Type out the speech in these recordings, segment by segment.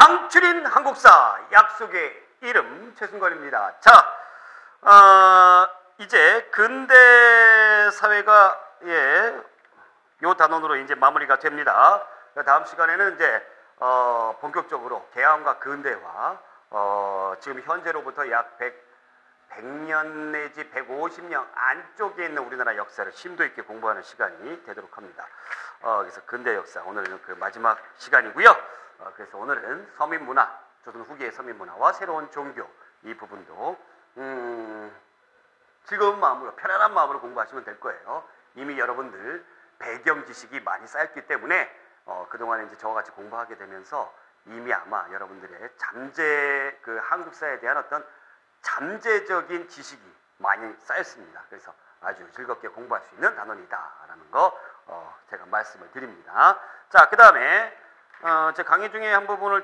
방출인 한국사 약속의 이름 최승권입니다. 자, 이제 근대 사회가 요 단원으로 이제 마무리가 됩니다. 다음 시간에는 이제 본격적으로 개항과 근대화, 지금 현재로부터 약 100년 내지 150년 안쪽에 있는 우리나라 역사를 심도 있게 공부하는 시간이 되도록 합니다. 그래서 근대 역사, 오늘은 그 마지막 시간이고요. 그래서 오늘은 서민문화, 조선 후기의 서민문화와 새로운 종교, 이 부분도 즐거운 마음으로, 편안한 마음으로 공부하시면 될 거예요. 이미 여러분들 배경 지식이 많이 쌓였기 때문에 그동안에 이제 저와 같이 공부하게 되면서 이미 아마 여러분들의 그 한국사에 대한 어떤 잠재적인 지식이 많이 쌓였습니다. 그래서 아주 즐겁게 공부할 수 있는 단원이다라는 거 제가 말씀을 드립니다. 자, 그 다음에 제 강의 중에 한 부분을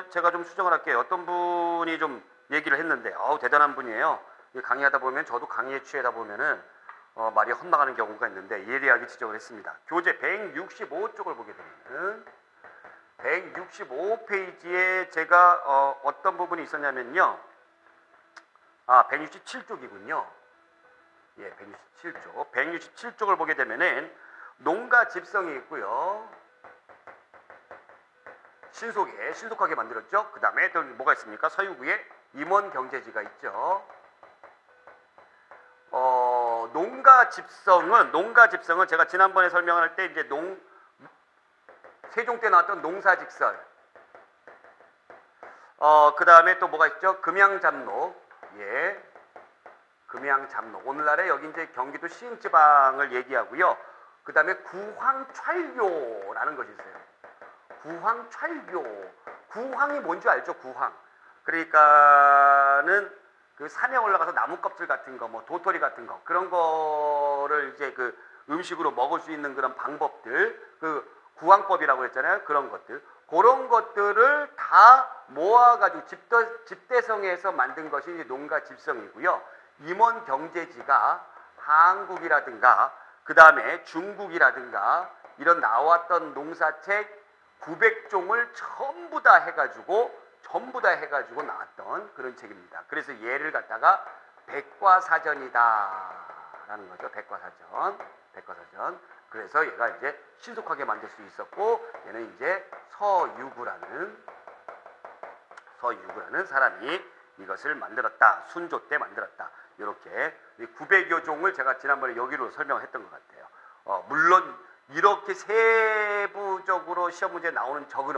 제가 좀 수정을 할게요. 어떤 분이 좀 얘기를 했는데 대단한 분이에요. 강의하다 보면 저도 강의에 취하다 보면은 말이 헛나가는 경우가 있는데 예리하게 지적을 했습니다. 교재 165쪽을 보게 되면 165페이지에 제가 어떤 부분이 있었냐면요. 167쪽이군요. 예, 167쪽. 167쪽을 보게 되면은 농가 집성이 있고요. 신속하게 만들었죠. 그 다음에 또 뭐가 있습니까? 서유구에 임원 경제지가 있죠. 농가 집성은 제가 지난번에 설명할 때 이제 세종 때 나왔던 농사직설. 그 다음에 또 뭐가 있죠? 금양잡록. 예. 금양잡록. 오늘날에 여기 이제 경기도 시흥지방을 얘기하고요. 그 다음에 구황찰교라는 것이 있어요. 구황찰교. 구황이 뭔지 알죠? 구황. 그러니까는 그 산에 올라가서 나무 껍질 같은 거, 뭐 도토리 같은 거, 그런 거를 이제 그 음식으로 먹을 수 있는 그런 방법들, 그 구황법이라고 했잖아요. 그런 것들. 그런 것들을 다 모아가지고 집대성에서 만든 것이 이제 농가 집성이고요. 임원 경제지가 한국이라든가, 그 다음에 중국이라든가, 이런 나왔던 농사책 900종을 전부 다 해가지고 나왔던 그런 책입니다. 그래서 얘를 갖다가 백과사전이다라는 거죠. 백과사전. 그래서 얘가 이제 신속하게 만들 수 있었고, 얘는 이제 서유구라는 사람이 이것을 만들었다. 순조 때 만들었다. 이렇게 900여 종을 제가 지난번에 여기로 설명했던 것 같아요. 물론 이렇게 세부적으로 시험 문제에 나오는 적은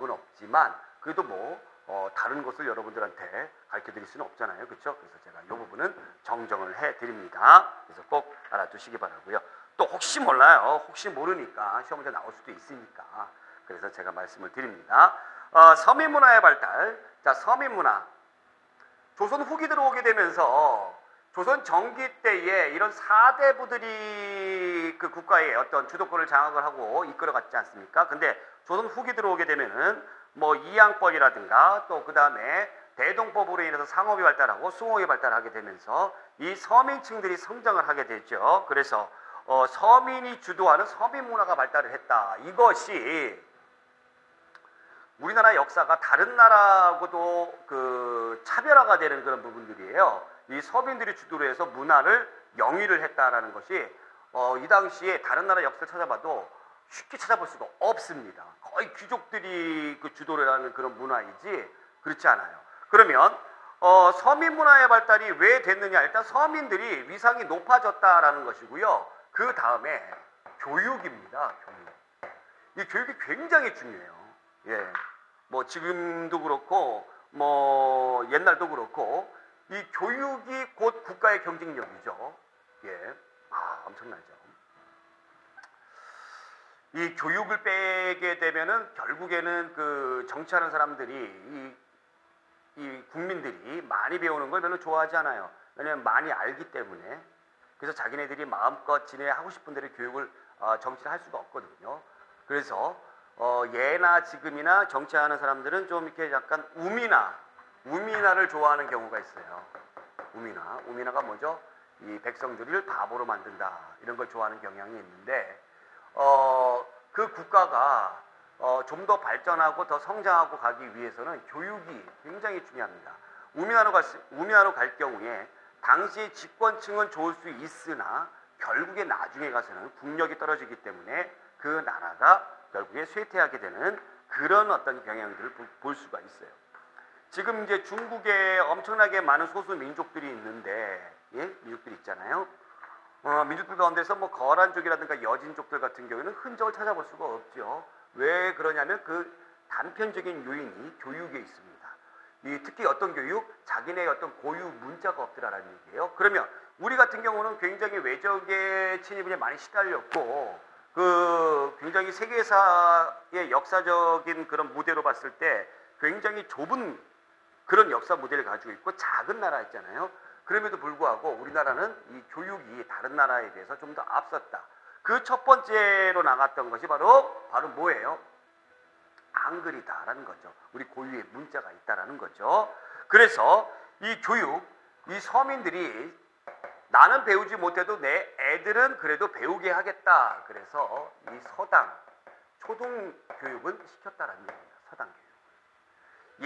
없지만 그래도 다른 것을 여러분들한테 가르쳐 드릴 수는 없잖아요. 그렇죠? 그래서 제가 이 부분은 정정을 해 드립니다. 그래서 꼭 알아두시기 바라고요. 또 혹시 몰라요. 혹시 모르니까 시험 문제 나올 수도 있으니까. 그래서 제가 말씀을 드립니다. 서민문화의 발달. 자, 서민문화. 조선 후기 들어오게 되면서 조선 정기 때에 이런 사대부들이 그 국가의 어떤 주도권을 장악을 하고 이끌어갔지 않습니까? 근데 조선 후기 들어오게 되면은 뭐 이양법이라든가 또 그 다음에 대동법으로 인해서 상업이 발달하고 수공업이 발달하게 되면서 이 서민층들이 성장을 하게 되죠. 그래서 서민이 주도하는 서민 문화가 발달을 했다. 이것이 우리나라 역사가 다른 나라하고도 그 차별화가 되는 그런 부분들이에요. 이 서민들이 주도를 해서 문화를 영위를 했다라는 것이 이 당시에 다른 나라 역사를 찾아봐도 쉽게 찾아볼 수가 없습니다. 거의 귀족들이 그 주도를 하는 그런 문화이지 그렇지 않아요. 그러면 서민 문화의 발달이 왜 됐느냐? 일단 서민들이 위상이 높아졌다라는 것이고요. 그 다음에 교육입니다. 이 교육이 굉장히 중요해요. 예. 뭐 지금도 그렇고 뭐 옛날도 그렇고 이 교육이 곧 국가의 경쟁력이죠. 예. 엄청나죠. 이 교육을 빼게 되면은 결국에는 그 정치하는 사람들이 이 국민들이 많이 배우는 걸 별로 좋아하지 않아요. 왜냐하면 많이 알기 때문에. 그래서 자기네들이 마음껏 하고 싶은 대로 교육을 정치를 할 수가 없거든요. 그래서 예나 지금이나 정치하는 사람들은 좀 이렇게 약간 우미나를 좋아하는 경우가 있어요. 우미나가 뭐죠? 이 백성들을 바보로 만든다 이런 걸 좋아하는 경향이 있는데 그 국가가 좀 더 발전하고 더 성장하고 가기 위해서는 교육이 굉장히 중요합니다. 우미나로 갈 경우에 당시 집권층은 좋을 수 있으나 결국에 나중에 가서는 국력이 떨어지기 때문에 그 나라가 결국에 쇠퇴하게 되는 그런 어떤 경향들을 볼 수가 있어요. 지금 이제 중국에 엄청나게 많은 소수 민족들이 있는데, 예? 민족들이 있잖아요. 민족들 가운데서 뭐 거란족이라든가 여진족들 같은 경우에는 흔적을 찾아볼 수가 없죠. 왜 그러냐면 그 단편적인 요인이 교육에 있습니다. 특히 어떤 교육? 자기네 어떤 고유 문자가 없더라라는 얘기예요. 그러면 우리 같은 경우는 굉장히 외적의 침입에 많이 시달렸고, 굉장히 세계사의 역사적인 그런 무대로 봤을 때 굉장히 좁은 그런 역사 무대를 가지고 있고 작은 나라였잖아요. 그럼에도 불구하고 우리나라는 이 교육이 다른 나라에 비해서 좀 더 앞섰다. 그 첫 번째로 나갔던 것이 바로 뭐예요? 한글이다라는 거죠. 우리 고유의 문자가 있다라는 거죠. 그래서 이 교육, 이 서민들이 나는 배우지 못해도 내 애들은 그래도 배우게 하겠다. 그래서 이 서당, 초등 교육은 시켰다라는 얘기입니다. 서당 교육.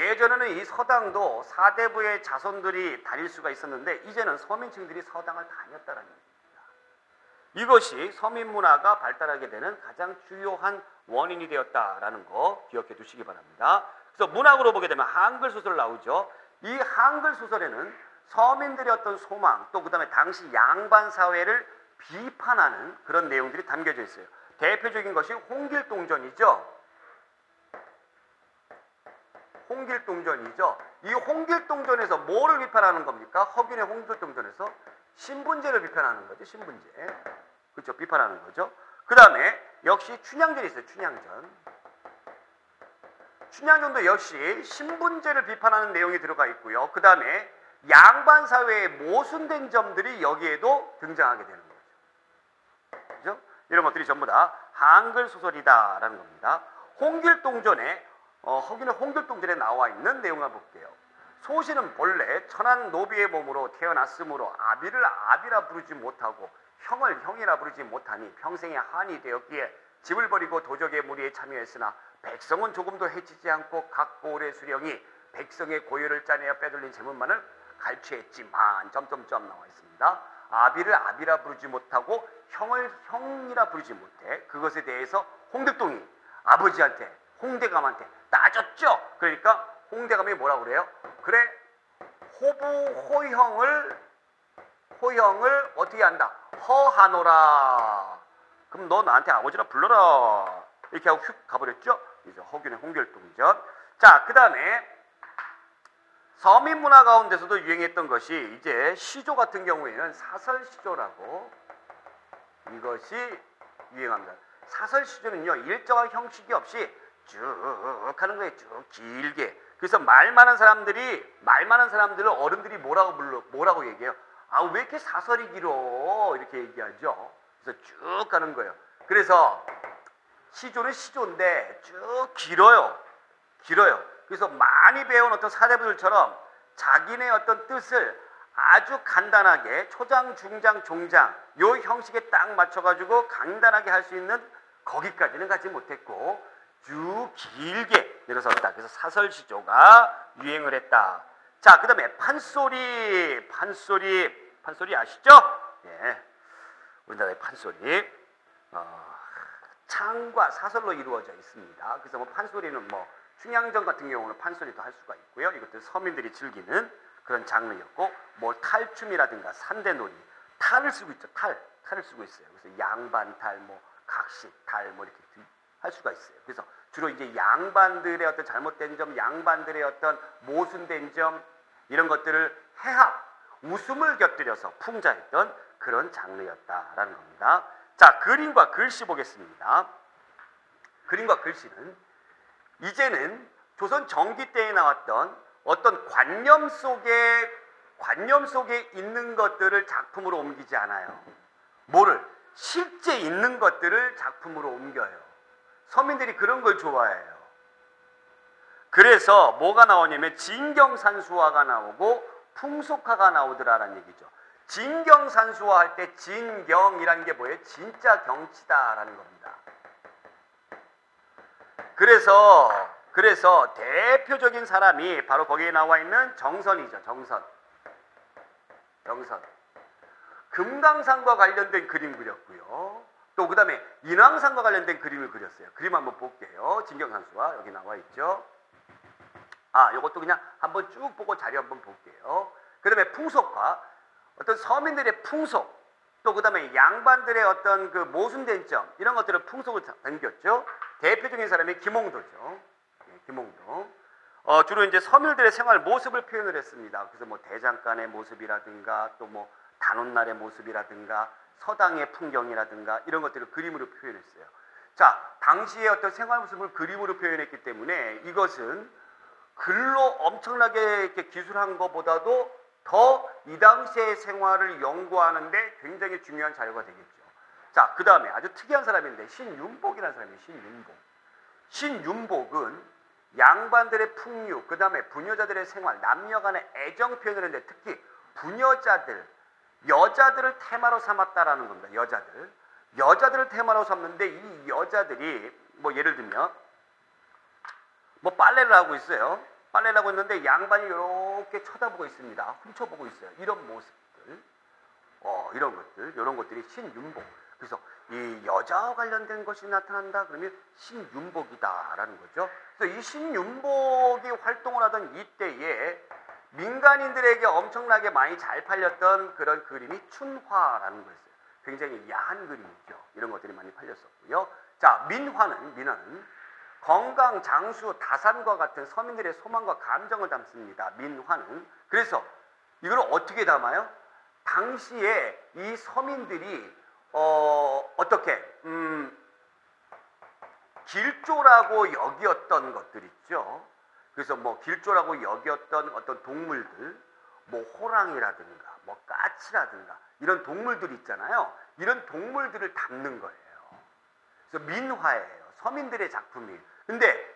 예전에는 이 서당도 사대부의 자손들이 다닐 수가 있었는데 이제는 서민층들이 서당을 다녔다는 얘기입니다. 이것이 서민 문화가 발달하게 되는 가장 주요한 원인이 되었다라는 거 기억해 두시기 바랍니다. 그래서 문학으로 보게 되면 한글 소설 나오죠. 이 한글 소설에는 서민들의 어떤 소망, 또 그다음에 당시 양반 사회를 비판하는 그런 내용들이 담겨져 있어요. 대표적인 것이 홍길동전이죠. 홍길동전이죠. 이 홍길동전에서 뭐를 비판하는 겁니까? 허균의 홍길동전에서 신분제를 비판하는 거죠. 신분제. 그렇죠. 비판하는 거죠. 그 다음에 역시 춘향전이 있어요. 춘향전. 춘향전도 역시 신분제를 비판하는 내용이 들어가 있고요. 그 다음에 양반 사회의 모순된 점들이 여기에도 등장하게 되는 거죠. 그죠? 이런 것들이 전부 다 한글 소설이다라는 겁니다. 홍길동전에 허균의 홍길동전에 나와 있는 내용을 볼게요. 소신은 본래 천한 노비의 몸으로 태어났으므로 아비를 아비라 부르지 못하고 형을 형이라 부르지 못하니 평생의 한이 되었기에 집을 버리고 도적의 무리에 참여했으나 백성은 조금도 해치지 않고 각 고을의 수령이 백성의 고유를 짜내어 빼돌린 재물만을 갈취했지만 점점점 나와 있습니다. 아비를 아비라 부르지 못하고 형을 형이라 부르지 못해. 그것에 대해서 홍길동이 아버지한테 홍대감한테 따졌죠. 그러니까 홍대감이 뭐라고 그래요? 그래, 호형을 어떻게 한다? 허하노라. 그럼 너 나한테 아버지라 불러라. 이렇게 하고 휙 가버렸죠. 이제 허균의 홍길동전. 자, 그 다음에 서민 문화 가운데서도 유행했던 것이 이제 시조 같은 경우에는 사설시조라고 이것이 유행합니다. 사설시조는요, 일정한 형식이 없이 쭉 하는 거예요. 쭉 길게. 그래서 말 많은 사람들을 어른들이 뭐라고 얘기해요? 아, 왜 이렇게 사설이 길어? 이렇게 얘기하죠. 그래서 쭉 가는 거예요. 그래서 시조는 시조인데 쭉 길어요. 그래서 많이 배운 어떤 사대부들처럼 자기네 어떤 뜻을 아주 간단하게 초장, 중장, 종장 요 형식에 딱 맞춰가지고 간단하게 할 수 있는 거기까지는 가지 못했고 쭉 길게 내려섰다. 그래서 사설시조가 유행을 했다. 자, 그 다음에 판소리 아시죠? 예, 우리나라의 판소리 창과 사설로 이루어져 있습니다. 그래서 뭐 판소리는 뭐 춘향전 같은 경우는 판소리도 할 수가 있고요. 이것도 서민들이 즐기는 그런 장르였고, 뭐 탈춤이라든가 산대놀이, 탈을 쓰고 있죠. 탈을 쓰고 있어요. 그래서 양반탈, 뭐 각시탈, 뭐 이렇게 할 수가 있어요. 그래서 주로 이제 양반들의 어떤 잘못된 점, 양반들의 어떤 모순된 점 이런 것들을 웃음을 곁들여서 풍자했던 그런 장르였다라는 겁니다. 자, 그림과 글씨 보겠습니다. 그림과 글씨는 이제는 조선 정기 때에 나왔던 어떤 관념 속에 있는 것들을 작품으로 옮기지 않아요. 실제 있는 것들을 작품으로 옮겨요. 서민들이 그런 걸 좋아해요. 그래서 뭐가 나오냐면 진경산수화가 나오고 풍속화가 나오더라라는 얘기죠. 진경산수화 할 때 진경이라는 게 뭐예요? 진짜 경치다라는 겁니다. 그래서 대표적인 사람이 바로 거기에 나와 있는 정선이죠. 정선. 금강산과 관련된 그림 그렸고요. 또 그 다음에 인왕산과 관련된 그림을 그렸어요. 그림 한번 볼게요. 진경산수가 여기 나와 있죠. 이것도 그냥 한번 쭉 보고 자료 한번 볼게요. 그 다음에 풍속화, 어떤 서민들의 풍속, 또 그 다음에 양반들의 어떤 그 모순된 점, 이런 것들을 풍속을 담겼죠. 대표적인 사람이 김홍도죠. 김홍도. 주로 이제 서민들의 생활 모습을 표현을 했습니다. 그래서 뭐 대장간의 모습이라든가, 또 뭐 단오날의 모습이라든가, 서당의 풍경이라든가, 이런 것들을 그림으로 표현했어요. 자, 당시의 어떤 생활 모습을 그림으로 표현했기 때문에 이것은 글로 엄청나게 이렇게 기술한 것보다도 더 이 당시의 생활을 연구하는데 굉장히 중요한 자료가 되겠죠. 자, 그 다음에 아주 특이한 사람인데 신윤복이라는 사람이에요. 신윤복은 양반들의 풍류, 그 다음에 부녀자들의 생활, 남녀 간의 애정 표현을 했는데 특히 여자들을 테마로 삼았다라는 겁니다. 여자들을 테마로 삼는데 이 여자들이 뭐 예를 들면 뭐 빨래를 하고 있어요. 빨래를 하고 있는데 양반이 이렇게 쳐다보고 있습니다. 훔쳐보고 있어요. 이런 모습들, 이런 것들이 신윤복. 그래서 이 여자와 관련된 것이 나타난다 그러면 신윤복이다라는 거죠. 그래서 이 신윤복이 활동을 하던 이때에 민간인들에게 엄청나게 많이 잘 팔렸던 그런 그림이 춘화라는 거였어요. 굉장히 야한 그림이죠. 이런 것들이 많이 팔렸었고요. 자, 민화는 건강, 장수, 다산과 같은 서민들의 소망과 감정을 담습니다. 민화는. 그래서 이걸 어떻게 담아요? 당시에 이 서민들이 어떻게 길조라고 여기었던 것들 있죠. 그래서 뭐 길조라고 여기었던 어떤 동물들, 뭐 호랑이라든가 뭐 까치라든가 이런 동물들 있잖아요. 이런 동물들을 담는 거예요. 그래서 민화예요. 서민들의 작품이에요. 근데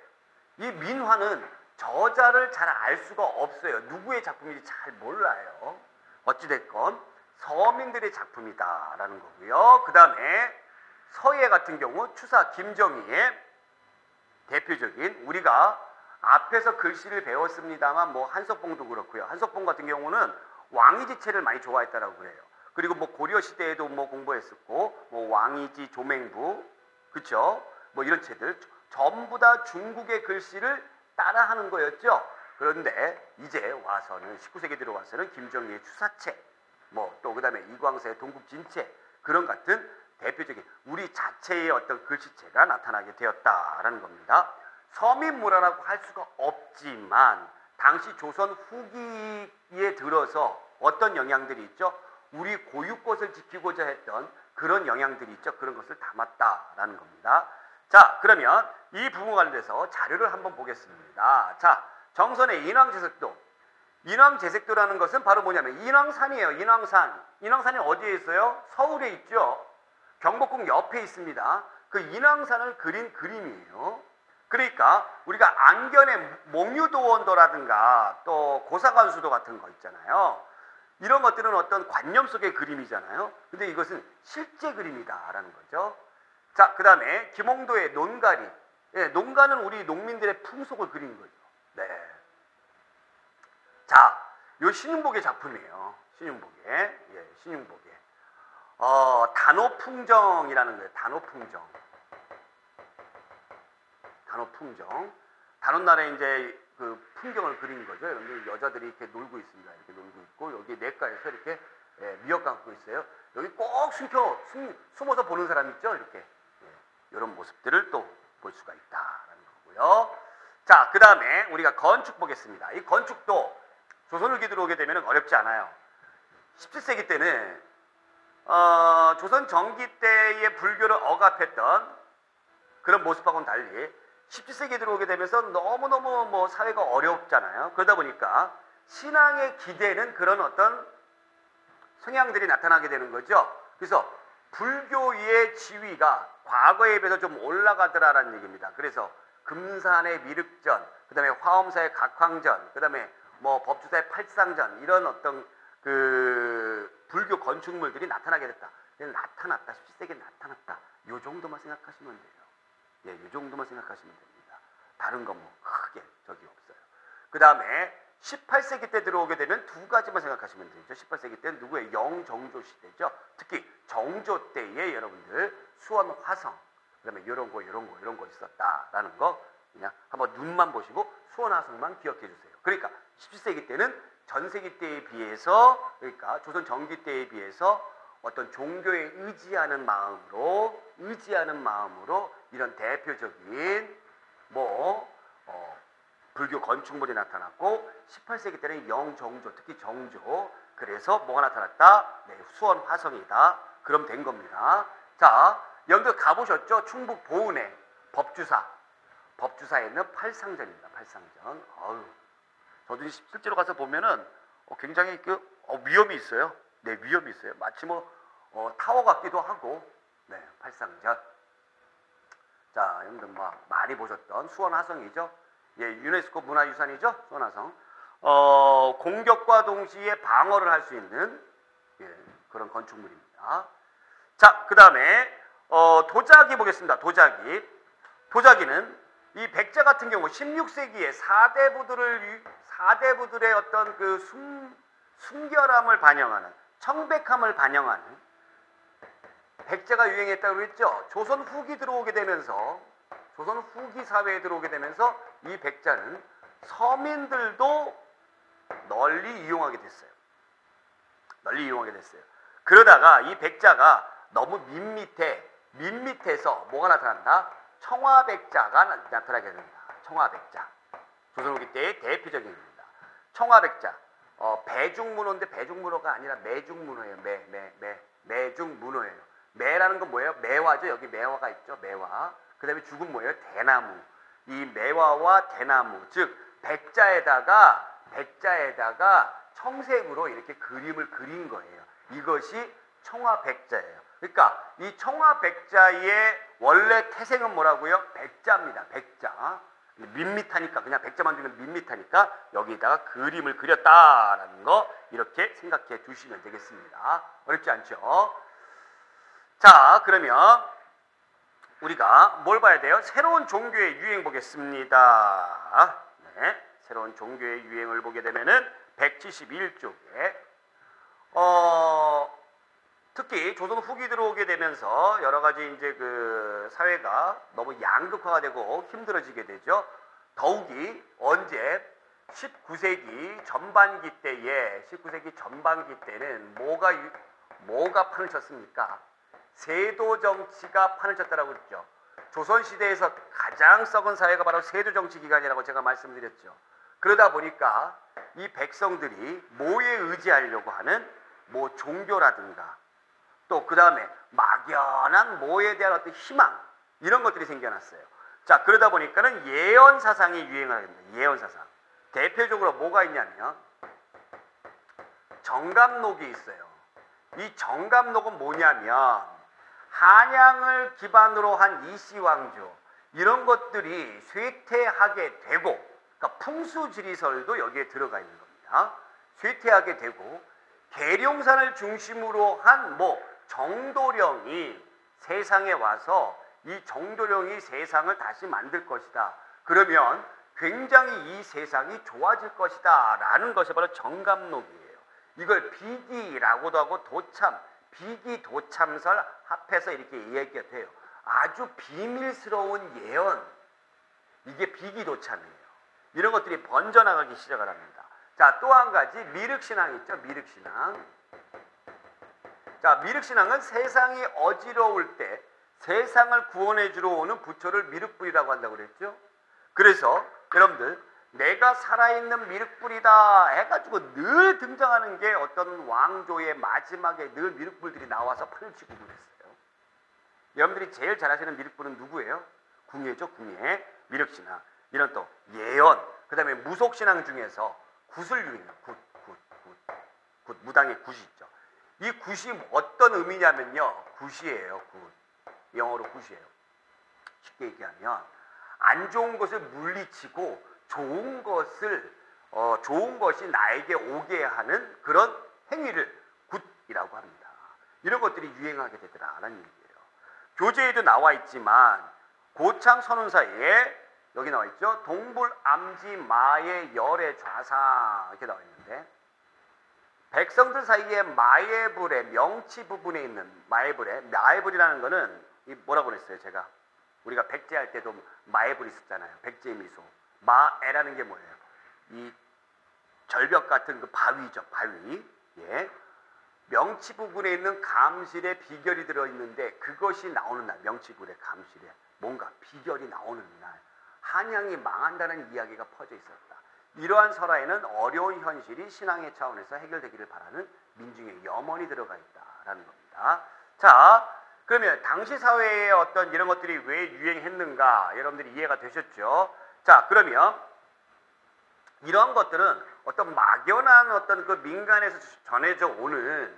이 민화는 저자를 잘 알 수가 없어요. 누구의 작품인지 잘 몰라요. 어찌됐건 서민들의 작품이다라는 거고요. 그 다음에 서예 같은 경우 추사 김정희의 대표적인, 우리가 앞에서 글씨를 배웠습니다만 뭐 한석봉도 그렇고요. 한석봉 같은 경우는 왕이지체를 많이 좋아했다라고 그래요. 그리고 뭐 고려 시대에도 뭐 공부했었고, 뭐 왕이지, 조맹부, 그쵸? 뭐 이런 책들 전부 다 중국의 글씨를 따라하는 거였죠. 그런데 이제 와서는 19세기 들어와서는 김정희의 추사책, 뭐 또 그 다음에 이광서의 동국진책, 그런 같은 대표적인 우리 자체의 어떤 글씨체가 나타나게 되었다라는 겁니다. 서민문화라고 할 수가 없지만 당시 조선 후기에 들어서 어떤 영향들이 있죠? 우리 고유꽃을 지키고자 했던 그런 영향들이 있죠. 그런 것을 담았다라는 겁니다. 자, 그러면 이 부분과 관련해서 자료를 한번 보겠습니다. 자, 정선의 인왕제색도. 인왕제색도라는 것은 바로 뭐냐면 인왕산이에요. 인왕산이 어디에 있어요? 서울에 있죠. 경복궁 옆에 있습니다. 그 인왕산을 그린 그림이에요. 그러니까 우리가 안견의 몽유도원도라든가 또 고사관수도 같은 거 있잖아요. 이런 것들은 어떤 관념 속의 그림이잖아요. 근데 이것은 실제 그림이다라는 거죠. 자, 그 다음에 김홍도의 논가리. 논가는 우리 농민들의 풍속을 그린 거죠. 네. 자, 요 신윤복의 작품이에요. 신윤복의. 단오풍정이라는 거예요. 단오풍정. 단오날에 이제 그 풍경을 그린 거죠. 여러분들 여자들이 이렇게 놀고 있습니다. 이렇게 놀고 있고, 여기 냇가에서 이렇게 미역 감고 있어요. 여기 꼭 숨어서 보는 사람 있죠. 이렇게. 이런 모습들을 또 볼 수가 있다라는 거고요. 자, 그 다음에 우리가 건축 보겠습니다. 이 건축도 조선후기 들어오게 되면 어렵지 않아요. 17세기 때는 조선 전기 때의 불교를 억압했던 그런 모습하고는 달리 17세기에 들어오게 되면서 너무너무 뭐 사회가 어렵잖아요. 그러다 보니까 신앙에 기대는 그런 어떤 성향들이 나타나게 되는 거죠. 그래서 불교의 지위가 과거에 비해서 좀 올라가더라라는 얘기입니다. 그래서 금산의 미륵전, 그 다음에 화엄사의 각황전, 그 다음에 뭐 법주사의 팔상전, 이런 어떤 그 불교 건축물들이 나타나게 됐다. 나타났다. 17세기에 나타났다. 요 정도만 생각하시면 돼요. 요 정도만 생각하시면 됩니다. 다른 건 뭐 크게 적이 없어요. 그 다음에 18세기 때 들어오게 되면 두 가지만 생각하시면 되죠. 18세기 때는 누구의 영정조 시대죠. 특히 정조 때에 여러분들 수원 화성, 그다음에 이런 거 있었다라는 거 그냥 한번 눈만 보시고 수원 화성만 기억해 주세요. 그러니까 17세기 때는 전세기 때에 비해서, 그러니까 조선 전기 때에 비해서 어떤 종교에 의지하는 마음으로 이런 대표적인 불교 건축물이 나타났고, 18세기 때는 영정조, 특히 정조, 그래서 뭐가 나타났다? 네, 수원 화성이다. 그럼 된 겁니다. 자, 여러분들 가보셨죠? 충북 보은에 법주사에 있는 팔상전입니다. 팔상전. 저도 실제로 가서 보면은 굉장히 위험이 있어요. 네, 위험이 있어요. 마치 타워 같기도 하고, 네, 팔상전. 자, 여러분들 많이 보셨던 수원 화성이죠. 예, 유네스코 문화유산이죠. 수원 화성. 공격과 동시에 방어를 할 수 있는 그런 건축물입니다. 자, 그 다음에 도자기 보겠습니다. 도자기는 이 백자 같은 경우 16세기에 사대부들의 어떤 그 순결함을 반영하는, 청백함을 반영하는 백자가 유행했다고 그랬죠. 조선 후기 사회에 들어오게 되면서 이 백자는 서민들도 널리 이용하게 됐어요. 그러다가 이 백자가 너무 밋밋해서 뭐가 나타난다? 청화백자가 나타나게 됩니다. 청화백자. 조선 후기 때의 대표적인 겁니다. 청화백자. 배중문호인데 배중문호가 아니라 매중문호예요. 매중문호예요. 매라는 건 뭐예요? 매화죠. 여기 매화가 있죠. 매화. 그 다음에 죽은 뭐예요? 대나무. 이 매화와 대나무, 즉 백자에다가 청색으로 이렇게 그림을 그린 거예요. 이것이 청화백자예요. 그러니까 이 청화백자의 원래 태생은 뭐라고요? 백자입니다. 백자. 밋밋하니까, 그냥 백자만 두면 밋밋하니까 여기다가 그림을 그렸다라는 거 이렇게 생각해 주시면 되겠습니다. 어렵지 않죠? 자, 그러면 우리가 뭘 봐야 돼요? 새로운 종교의 유행 보겠습니다. 네, 새로운 종교의 유행을 보게 되면은 171쪽에 특히 조선 후기 들어오게 되면서 여러 가지 이제 그 사회가 너무 양극화가 되고 힘들어지게 되죠. 더욱이 언제 19세기 전반기 때는 뭐가 판을 쳤습니까? 세도 정치가 판을 쳤다라고 했죠. 조선 시대에서 가장 썩은 사회가 바로 세도 정치 기간이라고 제가 말씀드렸죠. 그러다 보니까 이 백성들이 뭐에 의지하려고 하는 종교라든가 또 그 다음에 막연한 뭐에 대한 어떤 희망, 이런 것들이 생겨났어요. 자, 그러다 보니까는 예언 사상이 유행을 하게 됩니다. 예언 사상. 대표적으로 뭐가 있냐면 정감록이 있어요. 이 정감록은 뭐냐면 한양을 기반으로 한 이씨왕조, 이런 것들이 쇠퇴하게 되고, 그러니까 풍수지리설도 여기에 들어가 있는 겁니다. 쇠퇴하게 되고 계룡산을 중심으로 한 정도령이 세상에 와서 이 정도령이 세상을 다시 만들 것이다. 그러면 굉장히 이 세상이 좋아질 것이다 라는 것이 바로 정감록이에요. 이걸 비기라고도 하고 비기도참설 합해서 이렇게 얘기가 돼요. 아주 비밀스러운 예언, 이게 비기도참이에요. 이런 것들이 번져나가기 시작을 합니다. 자, 또 한 가지 미륵신앙 있죠. 미륵신앙. 자, 미륵신앙은 세상이 어지러울 때 세상을 구원해 주러 오는 부처를 미륵불이라고 한다고 그랬죠. 그래서 여러분들 내가 살아있는 미륵불이다 해가지고 늘 등장하는 게 어떤 왕조의 마지막에 늘 미륵불들이 나와서 판을 치고 그랬어요. 여러분들이 제일 잘 아시는 미륵불은 누구예요? 궁예죠. 궁예. 미륵신앙. 이런 또 예언, 그 다음에 무속신앙 중에서 굿을 유행해요. 굿. 무당의 굿이 있죠. 이 굿이 어떤 의미냐면요. 굿이에요. 굿. 영어로 굿이에요. 쉽게 얘기하면 안 좋은 것을 물리치고 좋은 것이 나에게 오게 하는 그런 행위를 굿이라고 합니다. 이런 것들이 유행하게 되더라라는 얘기예요. 교재에도 나와 있지만 고창 선운사에 여기 나와 있죠. 동불암지 마의 열의 좌상 이렇게 나와 있는데 백성들 사이에 마예불의 명치 부분에 있는 마예불이라는 거는 이 뭐라고 그랬어요 제가 우리가 백제할 때도 마예불 있었잖아요. 백제 미소 마에라는 게 뭐예요? 이 절벽 같은 그 바위죠. 바위. 예. 명치 부분에 있는 감실에 비결이 들어있는데 그것이 나오는 날 명치불의 감실에 뭔가 비결이 나오는 날 한양이 망한다는 이야기가 퍼져 있었다. 이러한 설화에는 어려운 현실이 신앙의 차원에서 해결되기를 바라는 민중의 염원이 들어가 있다라는 겁니다. 자, 그러면 당시 사회에 어떤 이런 것들이 왜 유행했는가 여러분들이 이해가 되셨죠? 자, 그러면 이런 것들은 어떤 막연한 어떤 그 민간에서 전해져 오는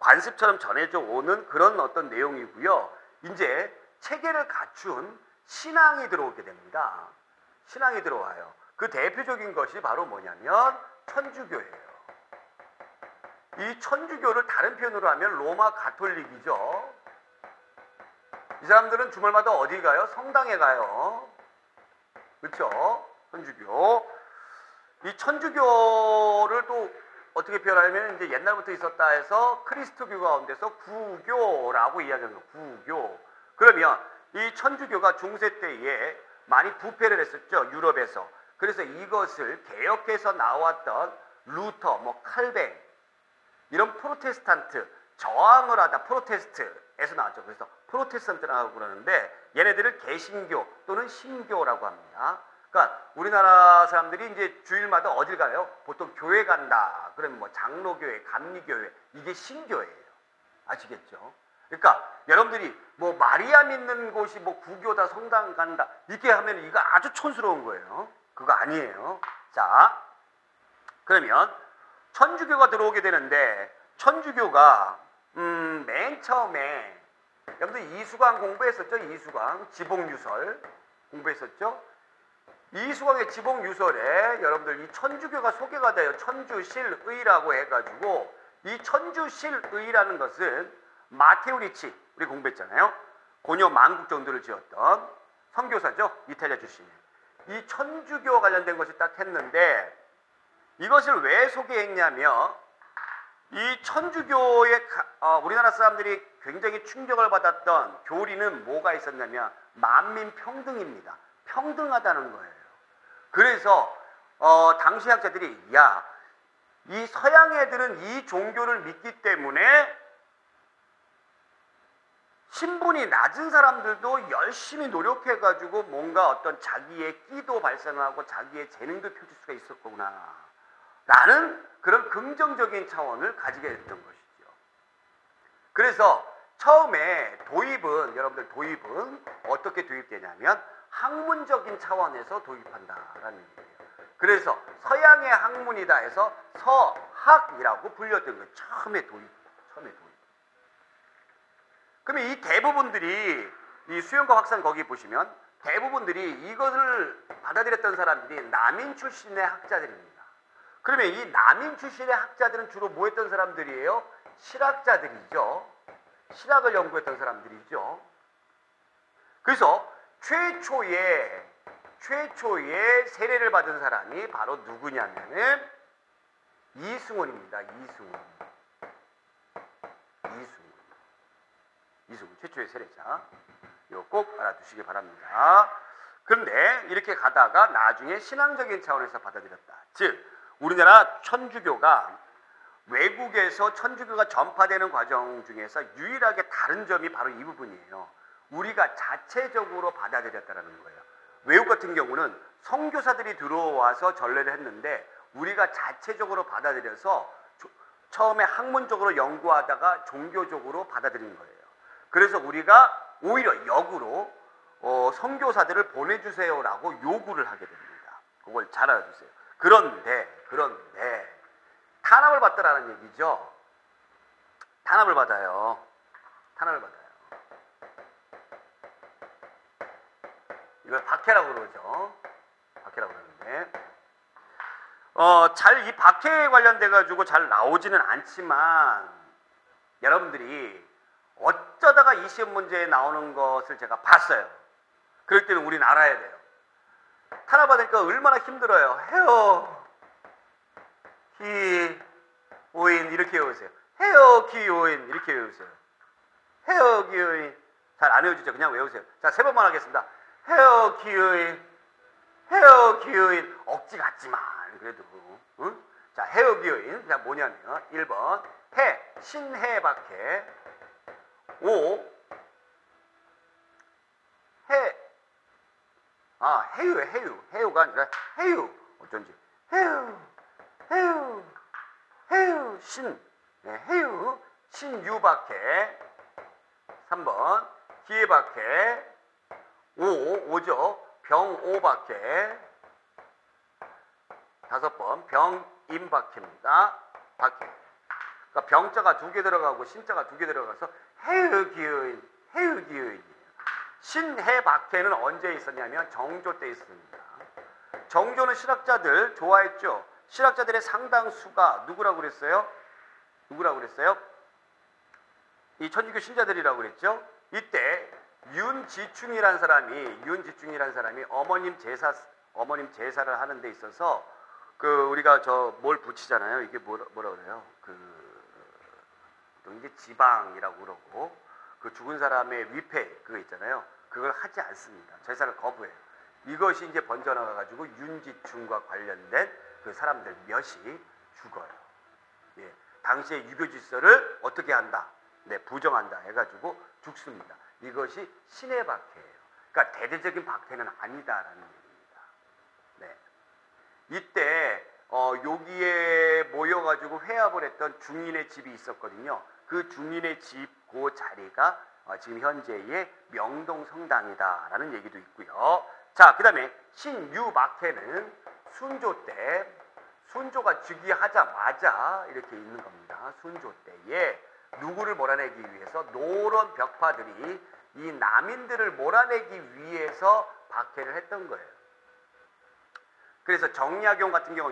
관습처럼 전해져 오는 그런 어떤 내용이고요. 이제 체계를 갖춘 신앙이 들어오게 됩니다. 신앙이 들어와요. 그 대표적인 것이 바로 뭐냐면 천주교예요. 이 천주교를 다른 표현으로 하면 로마 가톨릭이죠. 이 사람들은 주말마다 어디 가요? 성당에 가요. 그렇죠? 천주교. 이 천주교를 또 어떻게 표현하냐면 이제 옛날부터 있었다 해서 크리스토교 가운데서 구교라고 이야기하는 거예요. 구교. 그러면 이 천주교가 중세 때에 많이 부패를 했었죠. 유럽에서. 그래서 이것을 개혁해서 나왔던 루터, 칼뱅 이런 프로테스탄트 저항을 하다 프로테스트에서 나왔죠. 그래서 프로테스탄트라고 그러는데 얘네들을 개신교 또는 신교라고 합니다. 그러니까 우리나라 사람들이 이제 주일마다 어딜 가요? 보통 교회 간다. 그러면 장로교회, 감리교회 이게 신교예요. 아시겠죠? 그러니까 여러분들이 마리아 믿는 곳이 구교다 성당 간다 이렇게 하면 이거 아주 촌스러운 거예요. 그거 아니에요. 자, 그러면 천주교가 들어오게 되는데 천주교가 맨 처음에 여러분들 이수광 공부했었죠? 이수광 지봉유설 공부했었죠? 이수광의 지봉유설에 여러분들 이 천주교가 소개가 돼요. 천주실의라고 해가지고 이 천주실의라는 것은 마테오 리치 우리 공부했잖아요. 고려 만국정도를 지었던 선교사죠. 이탈리아 출신의 이 천주교 관련된 것이 딱 했는데 이것을 왜 소개했냐면 이 천주교의 우리나라 사람들이 굉장히 충격을 받았던 교리는 뭐가 있었냐면 만민평등입니다. 평등하다는 거예요. 그래서 당시 학자들이 이 서양 애들은 이 종교를 믿기 때문에 신분이 낮은 사람들도 열심히 노력해가지고 뭔가 어떤 자기의 끼도 발생하고 자기의 재능도 펼칠 수가 있었구나 라는 그런 긍정적인 차원을 가지게 됐던 것이죠. 그래서 처음에 도입은 여러분들 도입은 어떻게 도입되냐면 학문적인 차원에서 도입한다라는 얘기예요. 그래서 서양의 학문이다 해서 서학이라고 불렸던 거예요. 처음에 도입. 그러면 이 대부분들이 이 수영과 확산 거기 보시면 대부분들이 이것을 받아들였던 사람들이 남인 출신의 학자들입니다. 그러면 이 남인 출신의 학자들은 주로 뭐 했던 사람들이에요? 실학자들이죠. 실학을 연구했던 사람들이죠. 그래서 최초의 세례를 받은 사람이 바로 누구냐면은 이승훈입니다. 이승훈 최초의 세례자. 이거 꼭 알아두시기 바랍니다. 그런데 이렇게 가다가 나중에 신앙적인 차원에서 받아들였다. 즉 우리나라 천주교가 외국에서 천주교가 전파되는 과정 중에서 유일하게 다른 점이 바로 이 부분이에요. 우리가 자체적으로 받아들였다는 거예요. 외국 같은 경우는 선교사들이 들어와서 전례를 했는데 우리가 자체적으로 받아들여서 처음에 학문적으로 연구하다가 종교적으로 받아들인 거예요. 그래서 우리가 오히려 역으로 선교사들을 보내주세요라고 요구를 하게 됩니다. 그걸 잘 알아두세요. 그런데 탄압을 받더라는 얘기죠. 탄압을 받아요. 이걸 박해라고 그러죠. 박해라고 그러는데 잘 이 박해에 관련돼 가지고 잘 나오지는 않지만 여러분들이 어쩌다가 이 시험 문제에 나오는 것을 제가 봤어요. 그럴 때는 우리는 알아야 돼요. 탄압받으니까 얼마나 힘들어요. 헤어 기오인 이렇게 외우세요. 헤어 기오인 이렇게 외우세요. 헤어 기오인 잘 안 외워지죠? 그냥 외우세요. 자, 3번만 하겠습니다. 헤어 기오인 헤어 기어인 억지 같지만 그래도 응? 자, 헤어 기어인 자 뭐냐면 1번 해 신해박해 5 해 해유가 아니라 해유 어쩐지 해유 신 네, 해유 신유박해 3번 기해박해 5죠 병오박해 5번 병임박해입니다. 박해. 그러니까 병자가 2개 들어가고 신자가 2개 들어가서 해의기어인. 신해박해는 언제 있었냐면 정조 때 있었습니다. 정조는 신학자들 좋아했죠. 신학자들의 상당수가 누구라고 그랬어요? 이 천주교 신자들이라고 그랬죠. 이때 윤지충이라는 사람이 어머님 제사를 하는 데 있어서 그 우리가 뭘 붙이잖아요. 이게 뭐라 그래요? 이제 지방이라고 그러고 그 죽은 사람의 위패 그거 있잖아요. 그걸 하지 않습니다. 제사를 거부해요. 이것이 이제 번져나가 가지고 윤지충과 관련된 그 사람들 몇이 죽어요. 예. 당시에 유교 질서를 어떻게 한다? 네, 부정한다 해가지고 죽습니다. 이것이 신의 박해예요. 그러니까 대대적인 박해는 아니다라는 얘기입니다. 네. 이때 여기에 모여가지고 회합을 했던 중인의 집이 있었거든요. 그 중인의 집 그 자리가 지금 현재의 명동 성당이다라는 얘기도 있고요. 자, 그 다음에 신유박해는 순조 때 순조가 즉위하자마자 이렇게 있는 겁니다. 순조 때에 누구를 몰아내기 위해서 노론 벽파들이 이 남인들을 몰아내기 위해서 박해를 했던 거예요. 그래서 정약용 같은 경우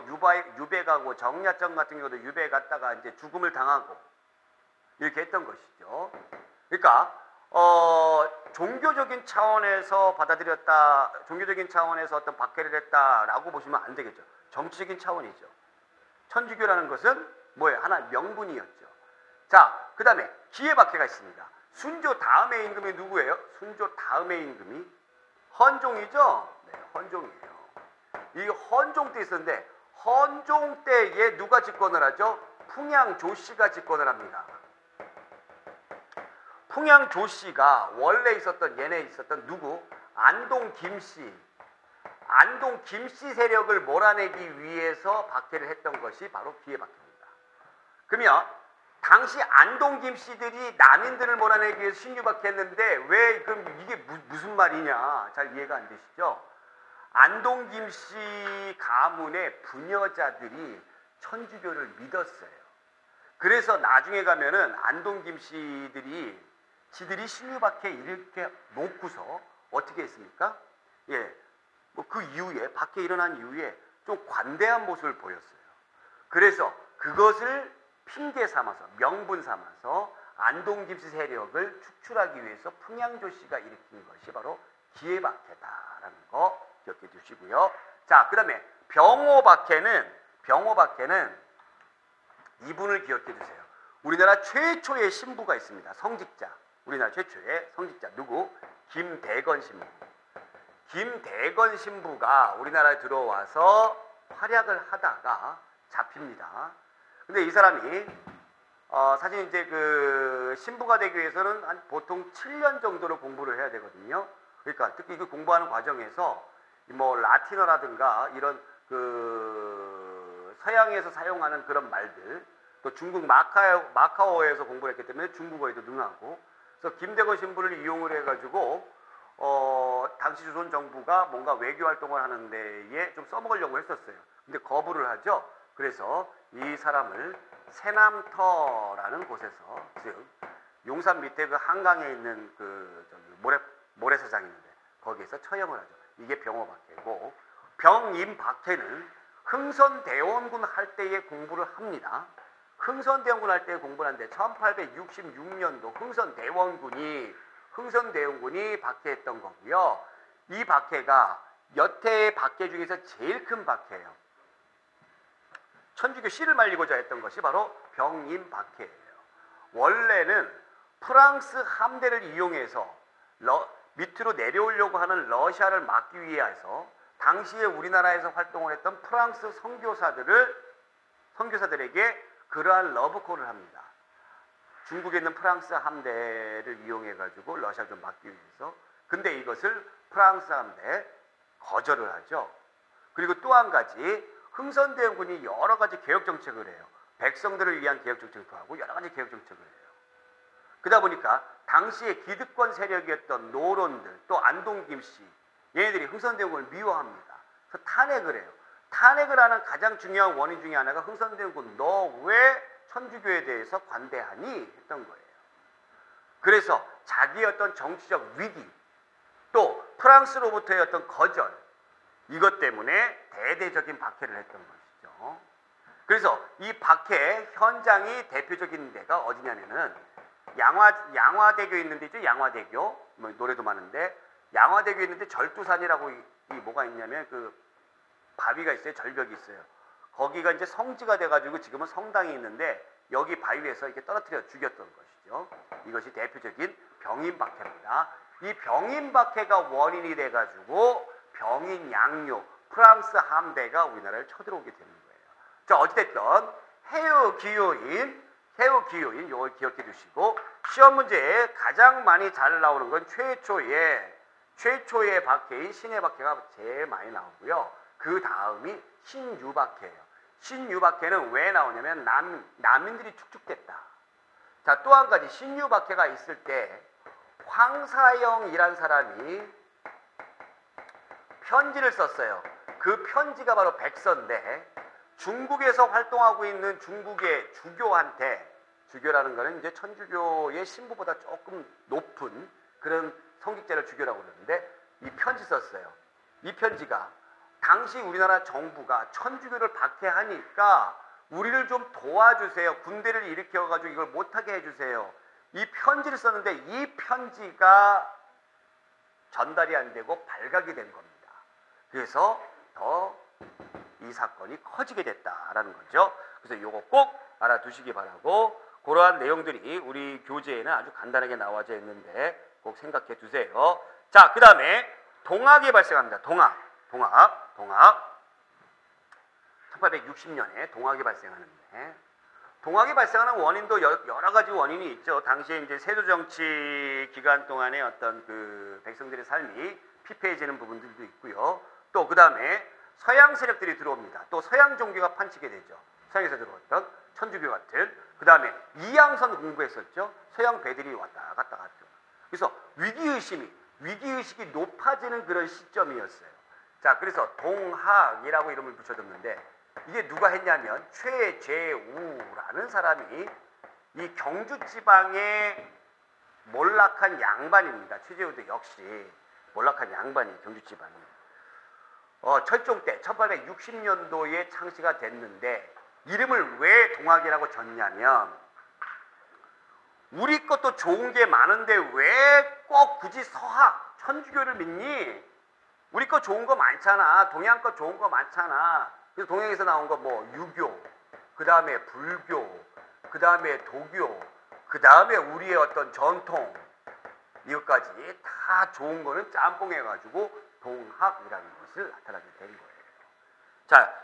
유배 가고 정야정 같은 경우도 유배 갔다가 이제 죽음을 당하고 이렇게 했던 것이죠. 그러니까 종교적인 차원에서 받아들였다, 종교적인 차원에서 어떤 박해를 했다라고 보시면 안 되겠죠. 정치적인 차원이죠. 천주교라는 것은 뭐예요? 하나의 명분이었죠. 자, 그 다음에 기해박해가 있습니다. 순조 다음의 임금이 누구예요? 순조 다음의 임금이 헌종이죠? 네, 헌종이에요. 이 헌종 때 있었는데 헌종 때에 누가 집권을 하죠? 풍양조씨가 집권을 합니다. 풍양조씨가 원래 있었던 누구? 안동 김씨 세력을 몰아내기 위해서 박해를 했던 것이 바로 기해박해입니다. 그러면 당시 안동 김씨들이 남인들을 몰아내기 위해서 신유박해했는데 왜 그럼 이게 무슨 말이냐? 잘 이해가 안 되시죠? 안동 김씨 가문의 부녀자들이 천주교를 믿었어요. 그래서 나중에 가면은 안동 김씨들이 지들이 신유박해 이렇게 놓고서 어떻게 했습니까? 예, 뭐 그 이후에 박해 일어난 이후에 좀 관대한 모습을 보였어요. 그래서 그것을 핑계 삼아서 명분 삼아서 안동 김씨 세력을 축출하기 위해서 풍양조씨가 일으킨 것이 바로 기해박해다라는 거 기억해 두시고요. 자, 그 다음에 병오박해는 이분을 기억해 두세요. 우리나라 최초의 신부가 있습니다. 성직자. 우리나라 최초의 성직자 누구? 김대건 신부. 김대건 신부가 우리나라에 들어와서 활약을 하다가 잡힙니다. 근데 이 사람이 사실 이제 그 신부가 되기 위해서는 한 보통 7년 정도를 공부를 해야 되거든요. 그러니까 특히 그 공부하는 과정에서 뭐 라틴어라든가 이런 그 서양에서 사용하는 그런 말들, 또 중국 마카오에서 공부를 했기 때문에 중국어에도 능하고, 그래서 김대건 신부를 이용을 해가지고 당시 조선 정부가 뭔가 외교 활동을 하는 데에 좀 써먹으려고 했었어요. 근데 거부를 하죠. 그래서 이 사람을 세남터라는 곳에서, 즉 용산 밑에 그 한강에 있는 그 모래사장이 있는데 거기에서 처형을 하죠. 이게 병오박해고, 병임박해는 흥선대원군 할 때에 공부를 합니다. 흥선대원군 할 때 공부를 하는데 1866년도 흥선대원군이 박해했던 거고요. 이 박해가 여태의 박해 중에서 제일 큰 박해예요. 천주교 씨를 말리고자 했던 것이 바로 병인 박해예요. 원래는 프랑스 함대를 이용해서 밑으로 내려오려고 하는 러시아를 막기 위해서 당시에 우리나라에서 활동을 했던 프랑스 선교사들에게 그러한 러브콜을 합니다. 중국에 있는 프랑스 함대를 이용해 가지고 러시아를 좀 막기 위해서. 근데 이것을 프랑스 함대 거절을 하죠. 그리고 또 한 가지, 흥선대원군이 여러 가지 개혁 정책을 해요. 백성들을 위한 개혁 정책도 하고 여러 가지 개혁 정책을 해요. 그러다 보니까 당시에 기득권 세력이었던 노론들, 또 안동 김씨, 얘네들이 흥선대원군을 미워합니다. 그래서 탄핵을 해요. 탄핵을 하는 가장 중요한 원인 중에 하나가 흥선대원군, 너 왜 천주교에 대해서 관대하니? 했던 거예요. 그래서 자기의 어떤 정치적 위기, 또 프랑스로부터의 어떤 거절, 이것 때문에 대대적인 박해를 했던 것이죠. 그래서 이 박해 현장이 대표적인 데가 어디냐면은 양화대교 있는데 있죠. 양화대교, 뭐 노래도 많은데 양화대교 있는데 절두산이라고 이 뭐가 있냐면 그 바위가 있어요. 절벽이 있어요. 거기가 이제 성지가 돼가지고 지금은 성당이 있는데 여기 바위에서 이렇게 떨어뜨려 죽였던 것이죠. 이것이 대표적인 병인 박해입니다. 이 병인 박해가 원인이 돼가지고 병인 양요, 프랑스 함대가 우리나라를 쳐들어오게 되는 거예요. 자, 어찌됐든 해외 기요인 이걸 기억해 두시고, 시험 문제에 가장 많이 잘 나오는 건 최초의 박해인 신해 박해가 제일 많이 나오고요. 그 다음이 신유 박해예요. 신유 박해는 왜 나오냐면 난민들이 축축됐다. 자, 또 한 가지 신유 박해가 있을 때 황사영이란 사람이 편지를 썼어요. 그 편지가 바로 백서인데 중국에서 활동하고 있는 중국의 주교라는 거는 이제 천주교의 신부보다 조금 높은 그런 성직자를 주교라고 그러는데 이 편지 썼어요. 이 편지가 당시 우리나라 정부가 천주교를 박해하니까 우리를 좀 도와주세요. 군대를 일으켜가지고 이걸 못하게 해주세요. 이 편지를 썼는데 이 편지가 전달이 안 되고 발각이 된 겁니다. 그래서 더 이 사건이 커지게 됐다라는 거죠. 그래서 이거 꼭 알아두시기 바라고, 그러한 내용들이 우리 교재에는 아주 간단하게 나와져 있는데 꼭 생각해 두세요. 자, 그 다음에 동학이 발생합니다. 동학. 1860년에 동학이 발생하는데, 동학이 발생하는 원인도 여러 가지 원인이 있죠. 당시에 이제 세조 정치 기간 동안에 어떤 그 백성들의 삶이 피폐해지는 부분들도 있고요. 또 그 다음에 서양 세력들이 들어옵니다. 또 서양 종교가 판치게 되죠. 서양에서 들어왔던 천주교 같은. 그 다음에 이양선 공부했었죠. 서양 배들이 왔다 갔다 갔죠. 그래서 위기의식이 높아지는 그런 시점이었어요. 자, 그래서 동학이라고 이름을 붙여줬는데 이게 누가 했냐면 최재우라는 사람이 이 경주 지방의 몰락한 양반입니다. 최재우도 역시 몰락한 양반이 경주 지방이. 철종 때 1860년도에 창시가 됐는데 이름을 왜 동학이라고 졌냐면 우리 것도 좋은 게 많은데 왜 꼭 굳이 서학, 천주교를 믿니? 우리 거 좋은 거 많잖아. 동양 거 좋은 거 많잖아. 그래서 동양에서 나온 거 뭐 유교, 그 다음에 불교, 그 다음에 도교, 그 다음에 우리의 어떤 전통, 이것까지 다 좋은 거는 짬뽕해가지고 동학이라는 것을 나타나게 된 거예요. 자,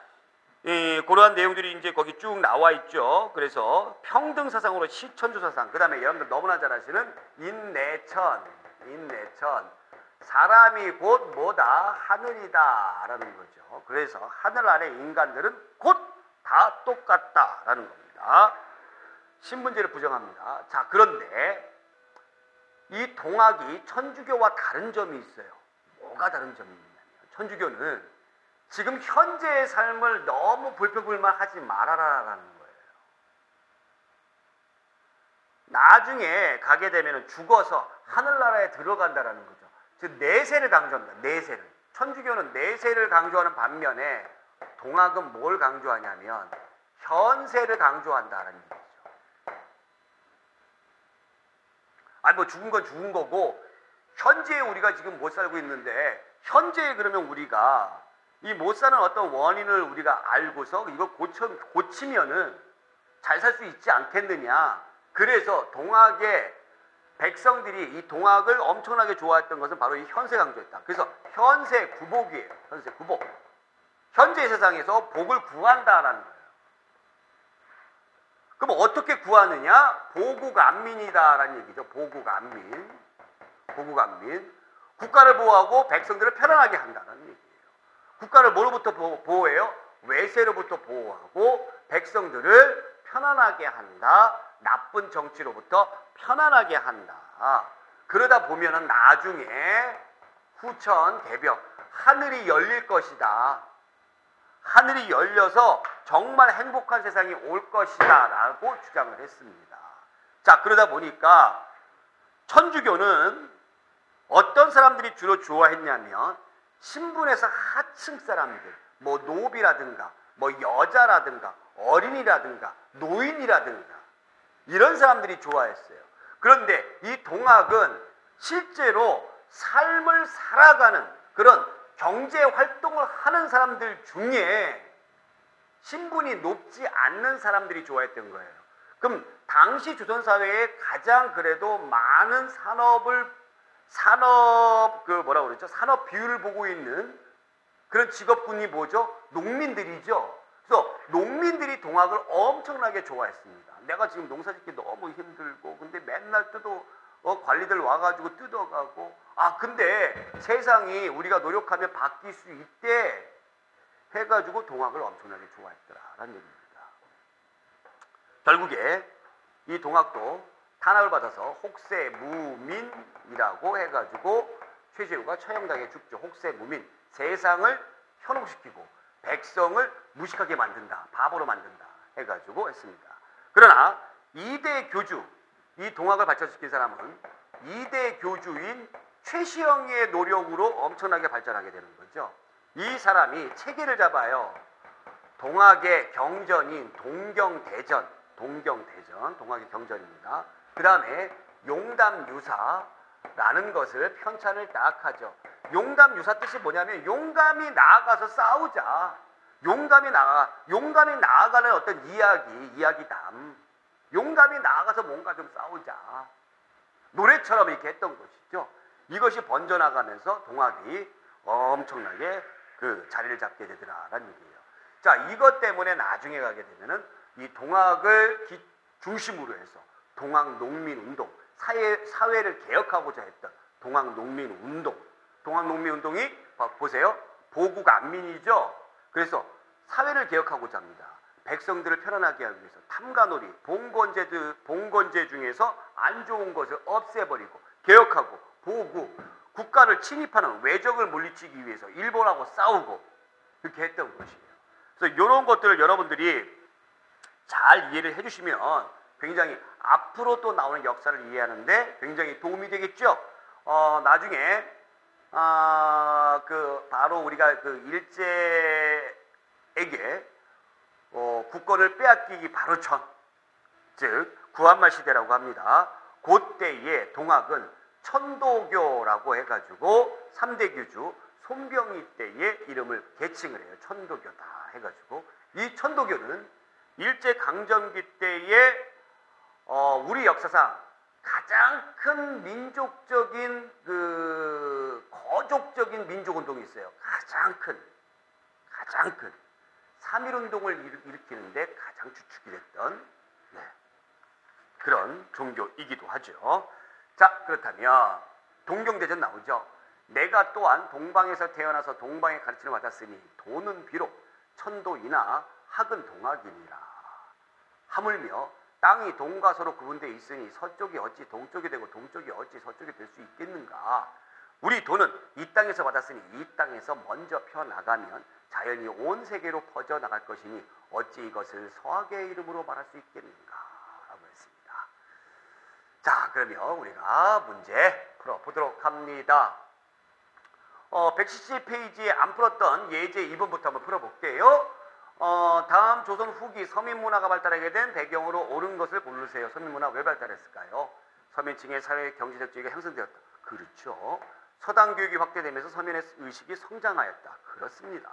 그러한 내용들이 이제 거기 쭉 나와 있죠. 그래서 평등 사상으로 시천주 사상, 그 다음에 여러분들 너무나 잘 아시는 인내천. 사람이 곧 뭐다? 하늘이다 라는 거죠. 그래서 하늘 아래 인간들은 곧 다 똑같다라는 겁니다. 신분제를 부정합니다. 자, 그런데 이 동학이 천주교와 다른 점이 있어요. 뭐가 다른 점이 있냐면 천주교는 지금 현재의 삶을 너무 불평불만하지 말아라라는 거예요. 나중에 가게 되면 죽어서 하늘나라에 들어간다라는 거죠. 즉 내세를 강조합니다. 내세를. 천주교는 내세를 강조하는 반면에 동학은 뭘 강조하냐면 현세를 강조한다라는 얘기죠. 아니 뭐 죽은 건 죽은 거고 현재에 우리가 지금 못 살고 있는데 현재 그러면 우리가 이 못 사는 어떤 원인을 우리가 알고서 이거 고치면은 잘 살 수 있지 않겠느냐. 그래서 동학의 백성들이 이 동학을 엄청나게 좋아했던 것은 바로 이 현세 강조였다. 그래서 현세 구복이에요. 현세 구복. 현재 세상에서 복을 구한다라는 거예요. 그럼 어떻게 구하느냐? 보국안민이다라는 얘기죠. 보국안민. 보국안민. 국가를 보호하고 백성들을 편안하게 한다는 얘기예요. 국가를 뭐로부터 보호해요? 외세로부터 보호하고 백성들을 편안하게 한다. 나쁜 정치로부터 편안하게 한다. 그러다 보면은 나중에 후천 개벽 하늘이 열릴 것이다. 하늘이 열려서 정말 행복한 세상이 올 것이다 라고 주장을 했습니다. 자, 그러다 보니까 천주교는 어떤 사람들이 주로 좋아했냐면 신분에서 하층 사람들, 뭐 노비라든가 뭐 여자라든가 어린이라든가 노인이라든가 이런 사람들이 좋아했어요. 그런데 이 동학은 실제로 삶을 살아가는 그런 경제 활동을 하는 사람들 중에 신분이 높지 않는 사람들이 좋아했던 거예요. 그럼 당시 조선 사회에 가장 그래도 많은 산업 비율을 보고 있는 그런 직업군이 뭐죠? 농민들이죠. 그래서 농민들이 동학을 엄청나게 좋아했습니다. 내가 지금 농사짓기 너무 힘들고 근데 맨날 관리들 와가지고 뜯어가고 근데 세상이 우리가 노력하면 바뀔 수 있대 해가지고 동학을 엄청나게 좋아했더라라는 얘기입니다. 결국에 이 동학도 탄압을 받아서 혹세무민이라고 해가지고 최재우가 처형당해 죽죠. 혹세무민. 세상을 현혹시키고 백성을 무식하게 만든다. 바보로 만든다. 해가지고 했습니다. 그러나 2대 교주, 이 동학을 발전시킨 사람은 2대 교주인 최시영의 노력으로 엄청나게 발전하게 되는 거죠. 이 사람이 체계를 잡아요. 동학의 경전인 동경대전, 동학의 경전입니다. 그 다음에 용담유사라는 것을 편찬을 딱 하죠. 용담유사 뜻이 뭐냐면 용감히 나아가서 싸우자. 용감히 나아가는 어떤 이야기담. 용감히 나아가서 뭔가 좀 싸우자. 노래처럼 이렇게 했던 것이죠. 이것이 번져나가면서 동학이 엄청나게 그 자리를 잡게 되더라라는 얘기예요. 자, 이것 때문에 나중에 가게 되면은 이 동학을 중심으로 해서 동학농민운동, 사회를 개혁하고자 했던 동학농민운동이 보세요. 보국안민이죠. 그래서 사회를 개혁하고자 합니다. 백성들을 편안하게 하기 위해서 탐관오리, 봉건제 중에서 안 좋은 것을 없애버리고 개혁하고 보고 국가를 침입하는 외적을 물리치기 위해서 일본하고 싸우고 그렇게 했던 것이에요. 그래서 이런 것들을 여러분들이 잘 이해를 해주시면 굉장히 앞으로 또 나오는 역사를 이해하는데 굉장히 도움이 되겠죠. 나중에 바로 우리가 그 일제에게 국권을 빼앗기기 바로 전, 즉 구한말 시대라고 합니다. 그때의 동학은 천도교라고 해가지고 3대 교주 손병희 때의 이름을 계칭을 해요. 천도교다 해가지고 이 천도교는 일제강점기 때의 우리 역사상 가장 큰 민족적인 거족적인 민족운동이 있어요. 가장 큰 3.1운동을 일으키는데 가장 주축이 됐던 그런 종교이기도 하죠. 자, 그렇다면 동경대전 나오죠. 내가 또한 동방에서 태어나서 동방의 가르침을 받았으니 도는 비록 천도이나 학은 동학이니라. 하물며 땅이 동과 서로 구분되어 있으니 서쪽이 어찌 동쪽이 되고 동쪽이 어찌 서쪽이 될 수 있겠는가. 우리 도는 이 땅에서 받았으니 이 땅에서 먼저 펴나가면 자연히 온 세계로 퍼져나갈 것이니 어찌 이것을 서학의 이름으로 말할 수 있겠는가 라고 했습니다. 자, 그러면 우리가 문제 풀어보도록 합니다. 170페이지에 안 풀었던 예제 2번부터 한번 풀어볼게요. 다음 조선 후기 서민문화가 발달하게 된 배경으로 옳은 것을 고르세요. 서민문화 왜 발달했을까요? 서민층의 사회 경제적 지위가 형성되었다. 그렇죠. 서당 교육이 확대되면서 서민의 의식이 성장하였다. 그렇습니다.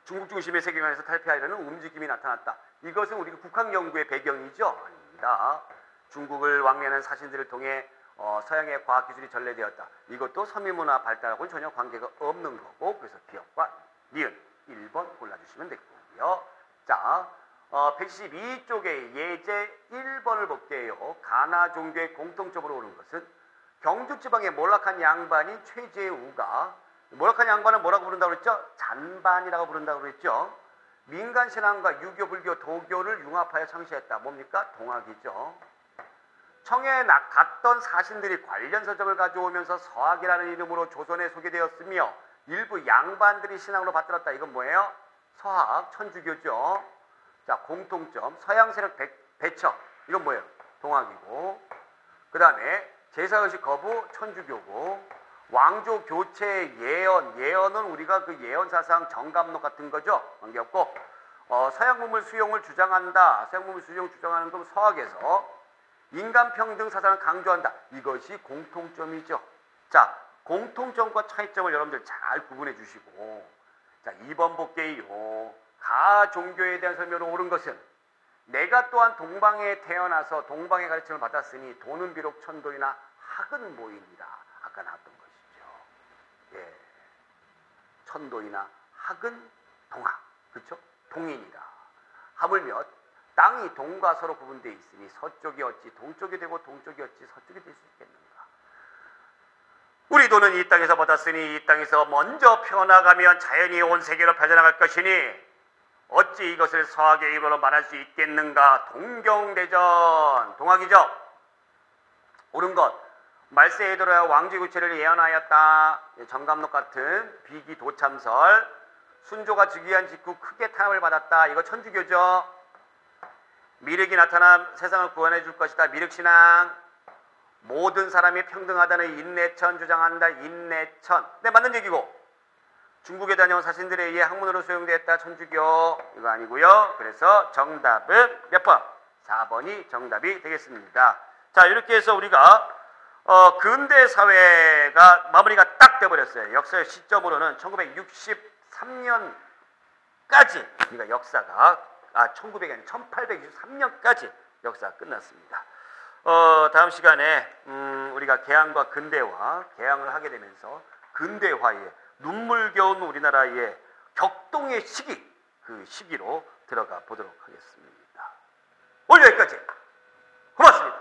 중국 중심의 세계관에서 탈피하려는 움직임이 나타났다. 이것은 우리 국학 연구의 배경이죠? 아닙니다. 중국을 왕래하는 사신들을 통해 서양의 과학기술이 전래되었다. 이것도 서민문화 발달하고는 전혀 관계가 없는 거고, 그래서 기억과 니은 1번 골라주시면 되고요. 자, 112쪽에 예제 1번을 볼게요. 가나 종교의 공통점으로 오는 것은 경주지방의 몰락한 양반인 최재우가, 몰락한 양반은 뭐라고 부른다고 그랬죠? 잔반이라고 부른다고 그랬죠? 민간신앙과 유교, 불교, 도교를 융합하여 창시했다. 뭡니까? 동학이죠. 청에 갔던 사신들이 관련 서적을 가져오면서 서학이라는 이름으로 조선에 소개되었으며 일부 양반들이 신앙으로 받들었다. 이건 뭐예요? 서학, 천주교죠. 자, 공통점 서양 세력 배척. 이건 뭐예요? 동학이고, 그 다음에 제사의식 거부, 천주교고, 왕조 교체 예언은 우리가 그 예언 사상 정감록 같은 거죠. 관계없고, 서양 문물 수용을 주장한다. 서양 문물 수용 주장하는 건 서학에서 인간 평등 사상을 강조한다. 이것이 공통점이죠. 자, 공통점과 차이점을 여러분들 잘 구분해 주시고, 자, 2번 볼게요. 가 종교에 대한 설명으로 옳은 것은 내가 또한 동방에 태어나서 동방의 가르침을 받았으니 도는 비록 천도이나 학은 모이니라. 아까 나왔던 것이죠. 예, 천도이나 학은 동학, 그렇죠? 동인이라. 하물며 땅이 동과 서로 구분되어 있으니 서쪽이 어찌 동쪽이 되고 동쪽이 어찌 서쪽이 될 수 있겠는가. 우리 도는 이 땅에서 받았으니 이 땅에서 먼저 펴나가면 자연히 온 세계로 펴져나갈 것이니 어찌 이것을 서학의 이론으로 말할 수 있겠는가. 동경대전, 동학이죠. 옳은 것, 말세에 들어야 왕조 교체를 예언하였다. 정감록 같은 비기 도참설. 순조가 즉위한 직후 크게 탄압을 받았다. 이거 천주교죠. 미륵이 나타나 세상을 구원해 줄 것이다. 미륵신앙. 모든 사람이 평등하다는 인내천 주장한다. 인내천. 네, 맞는 얘기고, 중국에 다녀온 사신들에 의해 학문으로 수용되었다. 천주교. 이거 아니고요. 그래서 정답은 몇 번? 4번이 정답이 되겠습니다. 자, 이렇게 해서 우리가 근대 사회가 마무리가 딱 돼버렸어요. 역사의 시점으로는 1963년까지 우리가 역사가 1900이 아니라 1863년까지 역사가 끝났습니다. 다음 시간에 우리가 개항과 근대화, 개항을 하게 되면서 근대화의 눈물겨운 우리나라의 격동의 시기, 그 시기로 들어가 보도록 하겠습니다. 오늘 여기까지. 고맙습니다.